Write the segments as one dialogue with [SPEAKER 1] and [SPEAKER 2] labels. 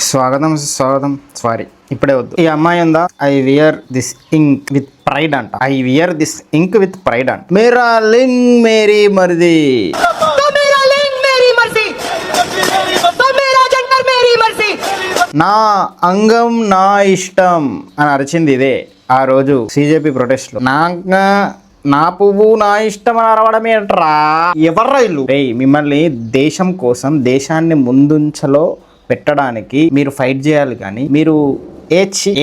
[SPEAKER 1] స్వాగతం స్వాగతం సారీ ఇప్పుడే వద్దు. ఈ అమ్మాయి ఉందా, I wear this ink with pride అంట. I wear this ink with pride అంట. మేరా లింగ్ మేరీ మర్ది, నా అంగం నా ఇష్టం అని అరిచింది ఇదే ఆ రోజు సిజేపీ ప్రొటెస్ట్ లో. నా పువ్వు నా ఇష్టం అని అరవడం ఏంట్రా? ఎవర్రా ఇల్లు? మిమ్మల్ని దేశం కోసం, దేశాన్ని ముందుంచలో పెట్టడానికి మీరు ఫైట్ చేయాలి, కానీ మీరు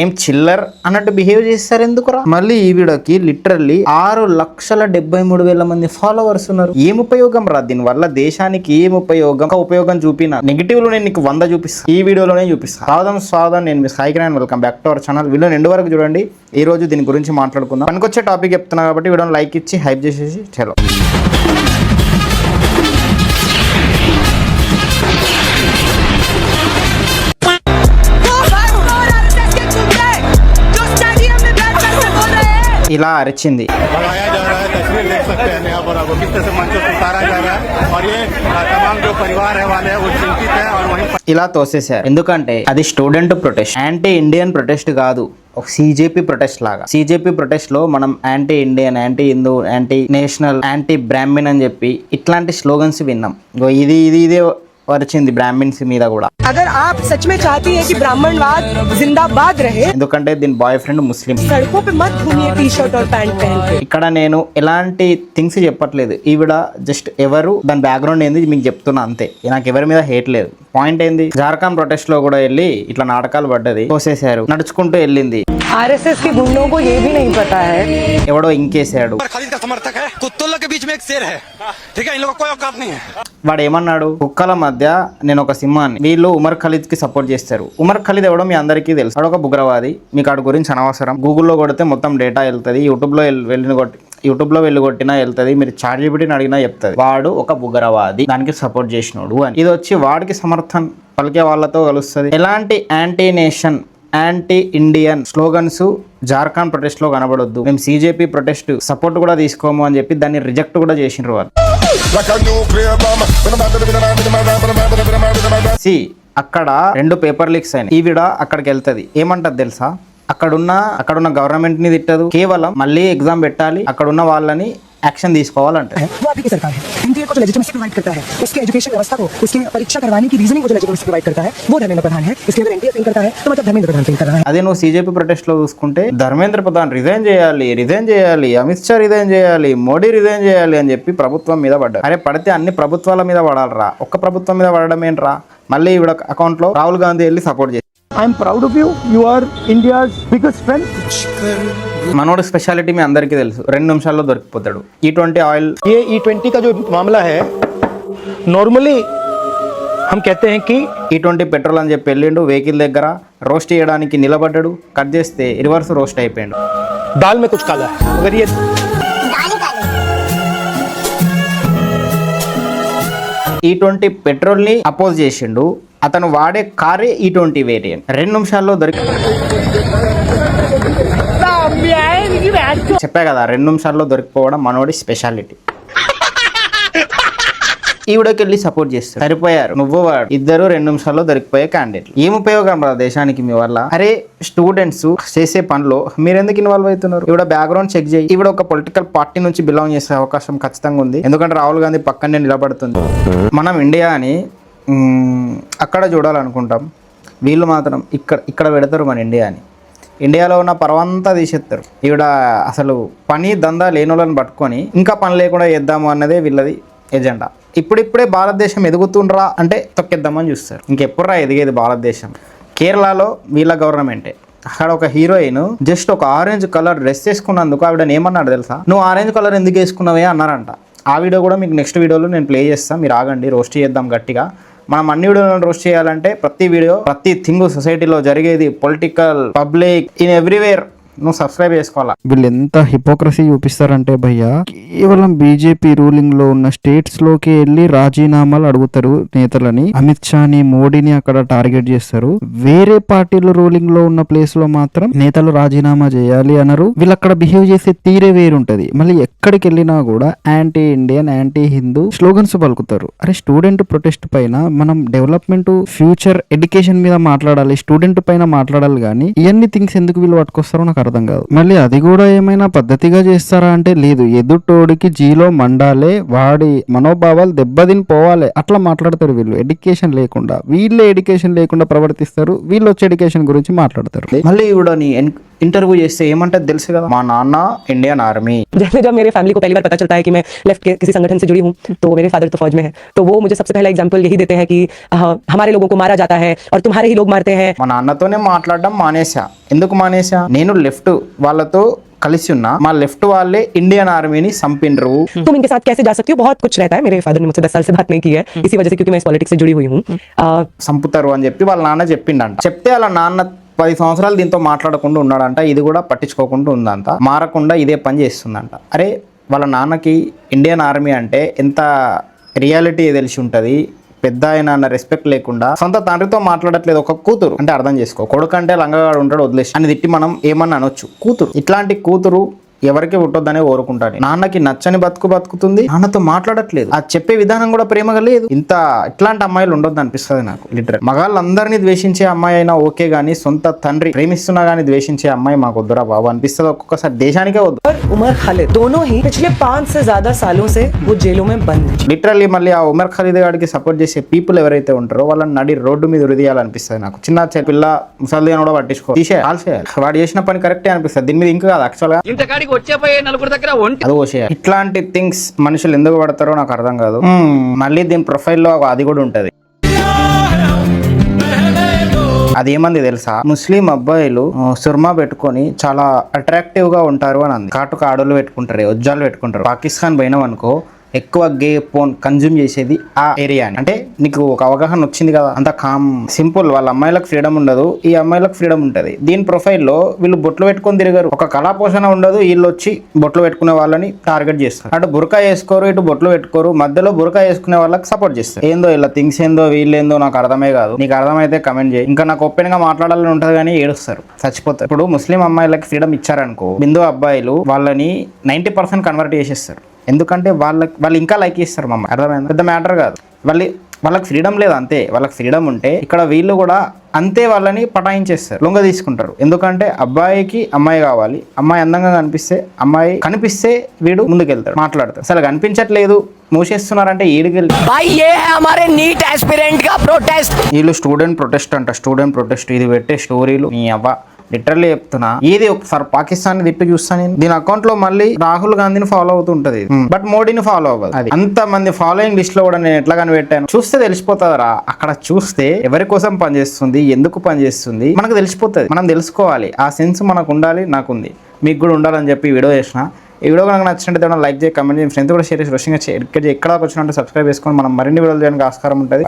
[SPEAKER 1] ఏం చిల్లర్ అన్నట్టు బిహేవ్ చేస్తారు ఎందుకురా? మళ్ళీ ఈ వీడియోకి లిటరల్లీ 6,73,000 మంది ఫాలోవర్స్ ఉన్నారు. ఏం ఉపయోగం రా దీని వల్ల? దేశానికి ఏం ఉపయోగం? ఒక ఉపయోగం చూపిన నెగిటివ్ లో నేను నీకు 100 చూపిస్తాను, ఈ వీడియోలోనే చూపిస్తాను. స్వాగతం, నేను మీ Sai Kiran. Welcome back to our channel. Video end వరకు చూడండి. ఈ రోజు దీని గురించి మాట్లాడుకుందాం. పనికొచ్చే టాపిక్ చెప్తున్నా కాబట్టి వీడియోని లైక్ ఇచ్చి హైప్ చేసేసి చలో. ఇలా అరిచింది. ఇలా తోసేశారు. ఎందుకంటే అది student protest, anti Indian protest కాదు, ఒక సిజేపీ ప్రొటెస్ట్ లాగా. సిజేపీ ప్రొటెస్ట్ లో మనం anti Indian, anti Hindu, anti national, anti Brahmin అని చెప్పి ఇట్లాంటి స్లోగన్స్ విన్నాం. ఇదే వచ్చింది బ్రాహ్మిన్స్ మీద కూడా.
[SPEAKER 2] అగర్ ఆప్ సచ్ మే చాహతే హై కి బ్రాహ్మణవాద్ జిందాబాద్ రహే,
[SPEAKER 1] ఎందుకంటే దీని బాయ్ ఫ్రెండ్ ముస్లిం.
[SPEAKER 2] సడకో పే మత్ ఘూమియే టీ షర్ట్ और पैंट पहन के.
[SPEAKER 1] ఇక్కడ నేను ఎలాంటి థింగ్స్ చెప్పట్లేదు. ఈవిడ జస్ట్ ఎవరు, దాని బ్యాక్గ్రౌండ్ ఏంది మీకు చెప్తున్నా అంతే. నాకు ఎవరి మీద హేట్ లేదు. పాయింట్ ఏంది, జార్ఖండ్ ప్రొటెస్ట్ లో కూడా వెళ్ళి ఇట్లా నాటకాలు పడ్డది, తోసేశారు, నడుచుకుంటూ వెళ్ళింది.
[SPEAKER 2] आरएसएस के गुंडों को ये भी नहीं पता है
[SPEAKER 1] ఎవడో ఇంకేసాడు. వాడు ఏమన్నాడు, కుక్కల మధ్య నేను ఒక సింహాన్ని, వీళ్ళు ఉమర్ ఖలీద్ కి సపోర్ట్ చేస్తారు. ఉమర్ ఖలీద్ ఎవడో మీ అందరికీ తెలుసు. వాడు ఒక ఉగ్రవాది. మీకు ఆడి గురించి అనవసరం. గూగుల్లో కొడితే మొత్తం డేటా వెళ్తుంది. యూట్యూబ్ లో వెళ్ళి కొట్టినా వెళ్తుంది. మీరు చాట్‌జీపీటీని అడిగినా చెప్తుంది వాడు ఒక ఉగ్రవాది, దానికి సపోర్ట్ చేసినోడు అని. ఇది వచ్చి వాడికి సమర్థన్ పలికే వాళ్ళతో కలుస్తుంది. ఎలాంటి anti nation, anti Indian slogans Jharkhand protest లో కనబడొద్దు. మేము సిజేపీ ప్రొటెస్ట్ సపోర్ట్ కూడా తీసుకోము అని చెప్పి దాన్ని రిజెక్ట్ కూడా చేసిండ్రు వాళ్ళు. అక్కడ 2 పేపర్ లీక్స్ అయినాయి. ఈవిడ అక్కడికి వెళ్తుంది, ఏమంటది తెలుసా? అక్కడున్న గవర్నమెంట్ ని తిట్టదు, కేవలం మళ్ళీ ఎగ్జామ్ పెట్టాలి, అక్కడున్న వాళ్ళని యాక్షన్ తీసుకోవాలంటే.
[SPEAKER 2] वो आपकी सरकार है, एनटीए को जो लेजिटिमेसी प्रोवाइड करता है, उसके एजुकेशन व्यवस्था को, उसकी परीक्षा करवाने की रीजनिंग को जो लेजिटिमेसी प्रोवाइड करता है, वो धर्मेंद्र प्रधान है. इसके अगर एनटीए फेल करता है तो मतलब धर्मेंद्र प्रधान फेल कर रहा है.
[SPEAKER 1] అదే నువ్వు సిజేపీ ప్రొటెస్ట్ లో చూసుకుంటే ధర్మేంద్ర ప్రధాన్ రిజైన్ చేయాలి, అమిత్ షా రిజైన్ చేయాలి, మోడీ రిజైన్ చేయాలి అని చెప్పి ప్రభుత్వం మీద పడ్డారు. అరే పడితే అన్ని ప్రభుత్వాల మీద పడాలరా, ఒక్క ప్రభుత్వం మీద పడడం ఏంట్రా? మళ్ళీ ఈవిడ అకౌంట్ లో రాహుల్ గాంధీ వెళ్ళి సపోర్ట్ చేసి,
[SPEAKER 3] I'm proud of you. You are India's biggest strength.
[SPEAKER 1] మనోడు స్పెషాలిటీ మీ అందరికీ తెలుసు, 2 నిమిషాల్లో దొరికిపోతాడు. E20 ఆయిల్,
[SPEAKER 3] ये E20 का जो मामला है, नॉर्मली हम कहते हैं कि
[SPEAKER 1] E20 పెట్రోల్ అని చెప్పి వెళ్ళిండు వెహికల్ దగ్గర, రోస్ట్ చేయడానికి నిలబడ్డాడు, కట్ చేస్తే రివర్స్ రోస్ట్ అయిపోయాడు.
[SPEAKER 3] दाल में कुछ काला है. अगर ये
[SPEAKER 1] E20 పెట్రోల్ ని అపోజ్ చేసిండు. అతను వాడే కారే E20 వేరియంట్. 2 నిమిషాల్లో చెప్పా కదా, 2 నిమిషాల్లో దొరికిపోవడం మనోడి స్పెషాలిటీ. ఈవిడకి వెళ్ళి సపోర్ట్ చేస్తారు, సరిపోయారు. నువ్వు వాడు ఇద్దరు 2 నిమిషాల్లో దొరికిపోయే క్యాండిడేట్లు. ఏం ఉపయోగం రా దేశానికి మీ వల్ల? అరే స్టూడెంట్స్ చేసే పనిలో మీరు ఎందుకు ఇన్వాల్వ్ అవుతున్నారు? ఈవిడ బ్యాక్గ్రౌండ్ చెక్ చేయి. ఈవిడ ఒక పొలిటికల్ పార్టీ నుంచి బిలాంగ్ చేసే అవకాశం ఖచ్చితంగా ఉంది, ఎందుకంటే రాహుల్ గాంధీ పక్కనే నిలబడుతుంది. మనం ఇండియా అని అక్కడ చూడాలనుకుంటాం, వీళ్ళు మాత్రం ఇక్కడ పెడతారు మన ఇండియా అని. ఇండియాలో ఉన్న పర్వంతా తీసేస్తారు. ఈవిడ అసలు పని దందా లేనోళ్ళని పట్టుకొని ఇంకా పని లేకుండా చేద్దాము అన్నదే వీళ్ళది ఎజెండా. ఇప్పుడిప్పుడే భారతదేశం ఎదుగుతుండ్రా అంటే తొక్కేద్దామని చూస్తారు. ఇంకెప్పుడురా ఎదిగేది భారతదేశం? కేరళలో వీళ్ళ గవర్నమెంటే. అక్కడ ఒక హీరోయిన్ జస్ట్ ఒక ఆరెంజ్ కలర్ డ్రెస్ వేసుకున్నందుకు ఆవిడని ఏమన్నాడు తెలుసా? నువ్వు ఆరెంజ్ కలర్ ఎందుకు వేసుకున్నావే అన్నారంట. ఆ వీడియో కూడా మీకు నెక్స్ట్ వీడియోలో నేను ప్లే చేస్తాను, మీరు ఆగండి. రోస్ట్ చేద్దాం గట్టిగా. మనం అన్ని వీడియోలను రోస్ట్ చేయాలంటే ప్రతి వీడియో, ప్రతి థింగ్ సొసైటీలో జరిగేది, పొలిటికల్, పబ్లిక్, ఇన్ ఎవ్రీవేర్ నువ్వు సబ్స్క్రైబ్ చేసుకోవాలా.
[SPEAKER 4] వీళ్ళు ఎంత హిపోక్రసీ చూపిస్తారంటే భయ్య, కేవలం బీజేపీ రూలింగ్ లో ఉన్న స్టేట్స్ లోకి వెళ్ళి రాజీనామాలు అడుగుతారు నేతలని. అమిత్ షాని, మోడీని అక్కడ టార్గెట్ చేస్తారు. వేరే పార్టీలు రూలింగ్ లో ఉన్న ప్లేస్ లో మాత్రం నేతలు రాజీనామా చేయాలి అన్నారు. వీళ్ళు అక్కడ బిహేవ్ చేసే తీరే వేరుంటది. మళ్ళీ ఎక్కడికి వెళ్ళినా కూడా anti Indian, anti Hindu slogans పలుకుతారు. అరే స్టూడెంట్ ప్రొటెస్ట్ పైన మనం డెవలప్మెంట్, ఫ్యూచర్, ఎడ్యుకేషన్ మీద మాట్లాడాలి, స్టూడెంట్ పైన మాట్లాడాలి. కానీ ఇవన్నీ థింగ్స్ ఎందుకు వీళ్ళు పట్టుకొస్తారో నాకు అర్థం కాదు. మళ్ళీ అది కూడా ఏమైనా పద్ధతిగా చేస్తారా అంటే లేదు, ఎదుటోడికి జీలో మండాలే, వాడి మనోభావాలు దెబ్బతిని పోవాలి, అట్లా మాట్లాడతారు వీళ్ళు. ఎడ్యుకేషన్ లేకుండా, వీళ్ళే ఎడ్యుకేషన్ లేకుండా ప్రవర్తిస్తారు. వీళ్ళు వచ్చే ఎడ్యుకేషన్ గురించి మాట్లాడతారు.
[SPEAKER 1] మళ్ళీ కూడా నీ ఇంటర్వ్యూ చేస్తే ఏమంటది తెలుసు కదా, మా నాన్న ఇండియన్ ఆర్మీ.
[SPEAKER 2] जैसे जब मेरे फैमिली को पहली बार पता चलता है कि मैं लेफ्ट के किसी संगठन से जुड़ी हूँ, तो मेरे फादर तो फौज में है, तो वो मुझे सबसे पहला एग्जांपल यही देते हैं कि हमारे लोगों को मारा जाता है और तुम्हारे ही लोग मारते हैं.
[SPEAKER 1] మా నాన్నతోనే మాట్లాడడం మానేసా. ఎందుకు మానేసా? నేను లెఫ్ట్ వాళ్ళతో కలిసి ఉన్నా, మా లెఫ్ట్ వాళ్ళే ఇండియన్ ఆర్మీని చంపినరు.
[SPEAKER 2] तुम इनके साथ कैसे जा सकती हो, बहुत कुछ रहता है. मेरे फादर ने मुझसे 10 साल से बात नहीं की है, इसी वजह से, क्योंकि मैं इस पॉलिटिक्स से जुड़ी हुई हूँ.
[SPEAKER 1] చంపుతారు అని చెప్పి వాళ్ళ నాన్న చెప్పిండంట. చెప్తే వాళ్ళ నాన్న 10 సంవత్సరాలు దీంతో మాట్లాడకుండా ఉన్నాడంట. ఇది కూడా పట్టించుకోకుండా ఉందంట, మారకుండా ఇదే పని చేస్తుందంట. అరే వాళ్ళ నాన్నకి ఇండియన్ ఆర్మీ అంటే ఎంత రియాలిటీ తెలిసి ఉంటుంది. పెద్ద ఆయన అన్న రెస్పెక్ట్ లేకుండా సొంత తండ్రితో మాట్లాడట్లేదు ఒక కూతురు అంటే అర్థం చేసుకో. కొడుకు అంటే లంగగాడు ఉంటాడు వదిలేసి అని తిట్టి మనం ఏమన్నా అనొచ్చు. కూతురు, ఇట్లాంటి కూతురు ఎవరికి పుట్టొద్దనే కోరుకుంటాను. నాన్నకి నచ్చని బతుకుతుంది, నాన్నతో మాట్లాడట్లేదు. ఆ చెప్పే విధానం కూడా ప్రేమగా లేదు. ఇట్లాంటి అమ్మాయిలు ఉండొద్దు అనిపిస్తుంది నాకు. లిటరల్ మగాళ్ళందరినీ ద్వేషించే అమ్మాయి అయినా ఓకే గానీ, సొంత తండ్రి ప్రేమిస్తున్నా గానీ ద్వేషించే అమ్మాయి మాకు వద్దురా బాబు అనిపిస్తుంది ఒక్కొక్కసారి. దేశానికే వద్దు.
[SPEAKER 2] और उमर खालिद दोनों ही पिछले 5 से ज्यादा सालों से वो जेलों में बंद है.
[SPEAKER 1] లిటరల్లీ మళ్ళీ ఆ ఉమర్ ఖలీద్ గాడికి సపోర్ట్ చేసే పీపుల్ ఎవరైతే ఉంటారో వాళ్ళని నడి రోడ్డు మీద ఉరిదీయాలనిపిస్తుంది నాకు. చిన్న పిల్ల ముసలిని కూడా పట్టించుకో, తీసేయాలి. వాడు చేసిన పని కరెక్టే అనిపిస్తుంది. దీని మీద ఇంకా కాదు యాక్చువల్ గా అది పోసేయాలి. ఇట్లాంటి థింగ్స్ మనుషులు ఎందుకు పడతారో నాకు అర్థం కాదు. మళ్ళీ దీని ప్రొఫైల్లో అది కూడా ఉంటది. అదేమంది తెలుసా, ముస్లిం అబ్బాయిలు సుర్మా పెట్టుకొని చాలా అట్రాక్టివ్ గా ఉంటారు అని అంది. కాటుక ఆడోళ్ళు పెట్టుకుంటారు, ఉజ్జాలు పెట్టుకుంటారు. పాకిస్తాన్ పోయినాం అనుకో, ఎక్కువ గే పోన్ కన్జ్యూమ్ చేసేది ఆ ఏరియా అని. అంటే నీకు ఒక అవగాహన వచ్చింది కదా, అంత కామ్ సింపుల్. వాళ్ళ అమ్మాయిలకు ఫ్రీడమ్ ఉండదు, ఈ అమ్మాయిలకు ఫ్రీడమ్ ఉంటది. దీని ప్రొఫైల్లో వీళ్ళు బొట్లు పెట్టుకొని తిరిగారు. ఒక కళా పోషణ ఉండదు. వీళ్ళు వచ్చి బొట్లు పెట్టుకునే వాళ్ళని టార్గెట్ చేస్తారు. అటు బురకా వేసుకోరు, ఇటు బొట్లు పెట్టుకోరు, మధ్యలో బురకా వేసుకునే వాళ్ళకి సపోర్ట్ చేస్తారు. ఏందో ఇలా థింగ్స్ ఏందో వీళ్ళేందో నాకు అర్థమే కాదు. నీకు అర్థమైతే కమెంట్ చేయి. ఇంకా నాకు ఓపెన్ గా మాట్లాడాలని ఉంటది కానీ ఏడుస్తారు, చచ్చిపోతారు. ఇప్పుడు ముస్లిం అమ్మాయిలకి ఫ్రీడమ్ ఇచ్చారనుకో, హిందూ అబ్బాయిలు వాళ్ళని 90% కన్వర్ట్ చేసేస్తారు. ఎందుకంటే వాళ్ళు ఇంకా లైక్ చేస్తారు. మమ్మ అర్థమైంది, పెద్ద మ్యాటర్ కాదు. వాళ్ళకి ఫ్రీడమ్ లేదు అంతే. వాళ్ళకి ఫ్రీడమ్ ఉంటే ఇక్కడ వీళ్ళు కూడా అంతే వాళ్ళని పటాయించేస్తారు, లొంగ తీసుకుంటారు. ఎందుకంటే అబ్బాయికి అమ్మాయి కావాలి, అమ్మాయి అందంగా కనిపిస్తే వీడు ముందుకెళ్తాడు, మాట్లాడతాడు. అసలు కనిపించట్లేదు, మూసేస్తున్నారంటే ఈడికెళ్ళి వీళ్ళు స్టూడెంట్ ప్రొటెస్ట్ అంట. స్టూడెంట్ ప్రొటెస్ట్ ఇది పెట్టే స్టోరీలు నీ అవ్వ. లిటరల్లీ చెప్తున్నా, ఏది ఒకసారి పాకిస్తాన్ తిప్పి చూస్తా నేను. దీని అకౌంట్ లో మళ్ళీ రాహుల్ గాంధీని ఫాలో అవుతుంటది, బట్ మోడీని ఫాలో అవ్వదు. అది అంత మంది ఫాలోయింగ్ లిస్ట్ లో కూడా నేను ఎట్లా కనిపెట్టాను చూస్తే తెలిసిపోతుందిరా. అక్కడ చూస్తే ఎవరి కోసం పనిచేస్తుంది, ఎందుకు పనిచేస్తుంది మనకు తెలిసిపోతుంది. మనం తెలుసుకోవాలి, ఆ సెన్స్ మనకు ఉండాలి. నాకుంది, మీకు కూడా ఉండాలని చెప్పి వీడియో చేసిన. ఈ వీడియో కనుక నచ్చినట్టు లైక్ చేసి, కమెంట్ చేసి, ఫ్రెండ్స్ కూడా షేర్ చేసి, రోషంగా ఎక్కడ వచ్చినట్టు సబ్స్క్రైబ్ చేసుకొని మనం మరిన్ని వీడియోలు చేయడానికి ఆస్కారం ఉంటుంది.